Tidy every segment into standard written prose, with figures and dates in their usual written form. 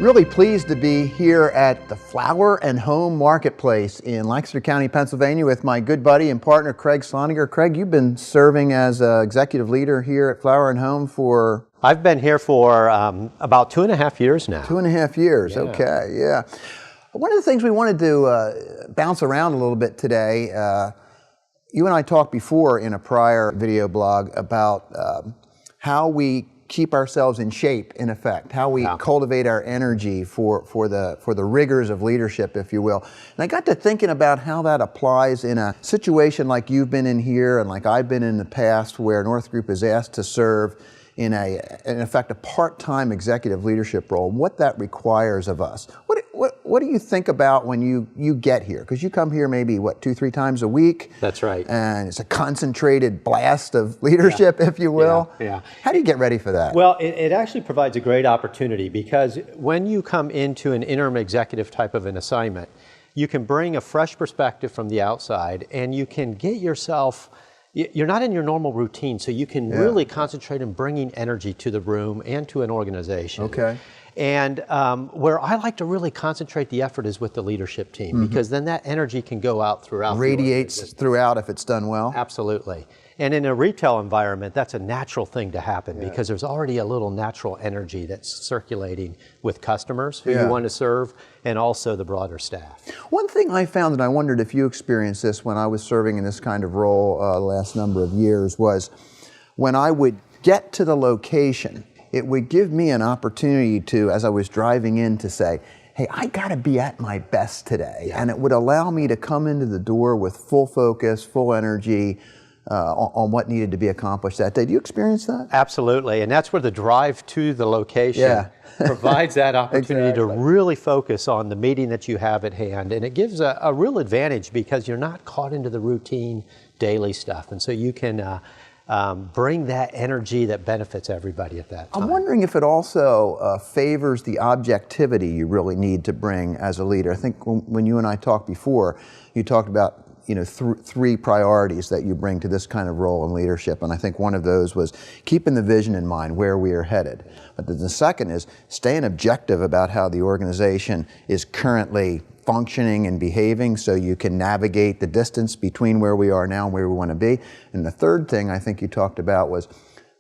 Really pleased to be here at the Flower and Home Marketplace in Lancaster County, Pennsylvania with my good buddy and partner, Craig Schloneger. Craig, you've been serving as executive leader here at Flower and Home for... I've been here for about 2.5 years now. 2.5 years, yeah. Okay, yeah. One of the things we wanted to bounce around a little bit today, you and I talked before in a prior video blog about how we keep ourselves in shape, in effect, how we cultivate our energy for the rigors of leadership, if you will. And I got to thinking about how that applies in a situation like you've been in here and like I've been in the past, where North Group is asked to serve in effect, a part-time executive leadership role, and what that requires of us. What do you think about when you get here? Because you come here maybe, what, 2-3 times a week? That's right. And it's a concentrated blast of leadership, if you will. Yeah. How do you get ready for that? Well, it actually provides a great opportunity, because when you come into an interim executive type of an assignment, you can bring a fresh perspective from the outside, and you can get yourself... You're not in your normal routine, so you can really concentrate on bringing energy to the room and to an organization. Okay. And where I like to really concentrate the effort is with the leadership team, because then that energy can go out throughout. Radiates throughout if it's done well. Absolutely. And in a retail environment, that's a natural thing to happen, because there's already a little natural energy that's circulating with customers who you want to serve, and also the broader staff. One thing I found, and I wondered if you experienced this when I was serving in this kind of role the last number of years, was when I would get to the location, it would give me an opportunity to, as I was driving in, to say, hey, I gotta be at my best today. And it would allow me to come into the door with full focus, full energy, on what needed to be accomplished that day. Do you experience that? Absolutely, and that's where the drive to the location provides that opportunity to really focus on the meeting that you have at hand, and it gives a real advantage, because you're not caught into the routine daily stuff, and so you can bring that energy that benefits everybody at that time. I'm wondering if it also favors the objectivity you really need to bring as a leader. I think when you and I talked before, you talked about three priorities that you bring to this kind of role in leadership, and I think one of those was keeping the vision in mind, where we are headed. But the second is staying objective about how the organization is currently functioning and behaving, so you can navigate the distance between where we are now and where we want to be. And the third thing I think you talked about was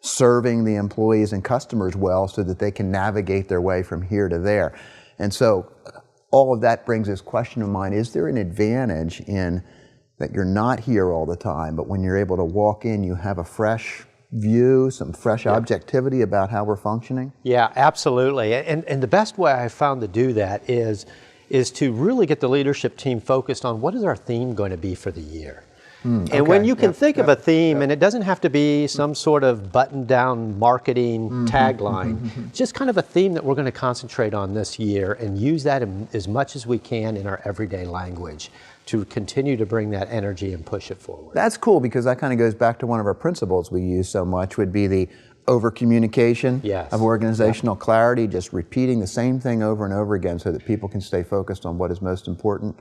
serving the employees and customers well, so that they can navigate their way from here to there. And so all of that brings this question to mind: is there an advantage in that you're not here all the time, but when you're able to walk in, you have a fresh view, some fresh objectivity about how we're functioning? Yeah, absolutely. And the best way I've found to do that is to really get the leadership team focused on what is our theme going to be for the year. And when you can think of a theme, and it doesn't have to be some sort of button-down marketing tagline, just kind of a theme that we're going to concentrate on this year, and use that as much as we can in our everyday language to continue to bring that energy and push it forward. That's cool, because that kind of goes back to one of our principles we use so much, would be the over-communication of organizational clarity, just repeating the same thing over and over again so that people can stay focused on what is most important.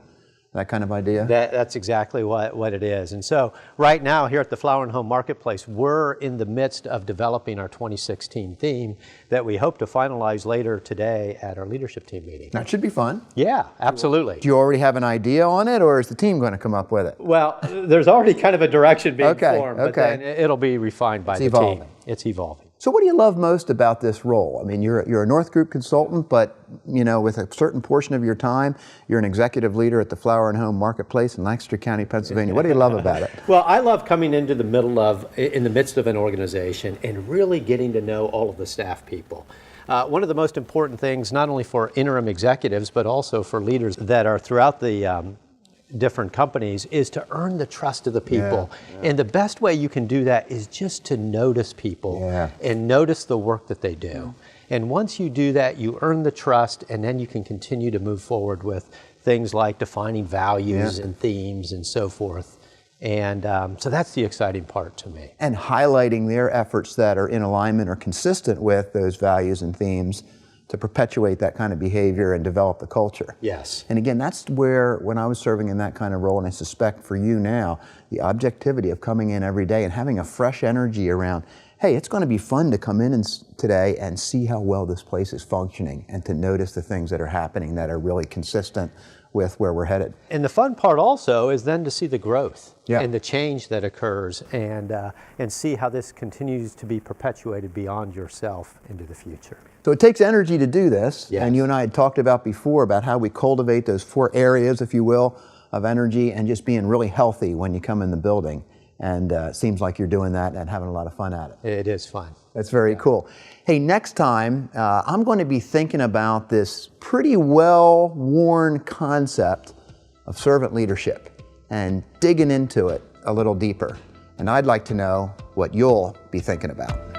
That kind of idea? That's exactly what it is. And so right now here at the Flower and Home Marketplace, we're in the midst of developing our 2016 theme that we hope to finalize later today at our leadership team meeting. That should be fun. Yeah, absolutely. Do you already have an idea on it, or is the team going to come up with it? Well, there's already kind of a direction being formed, but then it'll be refined by the team. It's evolving. So what do you love most about this role? I mean, you're a North Group consultant, but with a certain portion of your time, you're an executive leader at the Flower and Home Marketplace in Lancaster County, Pennsylvania. What do you love about it? Well, I love coming into in the midst of an organization and really getting to know all of the staff people. One of the most important things, not only for interim executives, but also for leaders that are throughout the different companies, is to earn the trust of the people. And the best way you can do that is just to notice people and notice the work that they do. And once you do that, you earn the trust, and then you can continue to move forward with things like defining values and themes and so forth. And so that's the exciting part to me. And highlighting their efforts that are in alignment or consistent with those values and themes to perpetuate that kind of behavior and develop the culture. Yes. And again, that's where, when I was serving in that kind of role, and I suspect for you now, the objectivity of coming in every day and having a fresh energy around, hey, it's going to be fun to come in today and see how well this place is functioning and to notice the things that are happening that are really consistent with where we're headed. And the fun part also is then to see the growth Yeah. and the change that occurs, and see how this continues to be perpetuated beyond yourself into the future. So it takes energy to do this, Yes. and you and I had talked about before about how we cultivate those 4 areas, if you will, of energy and just being really healthy when you come in the building. And it seems like you're doing that and having a lot of fun at it. It is fun. That's very cool. Hey, next time I'm going to be thinking about this pretty well-worn concept of servant leadership and digging into it a little deeper. And I'd like to know what you'll be thinking about.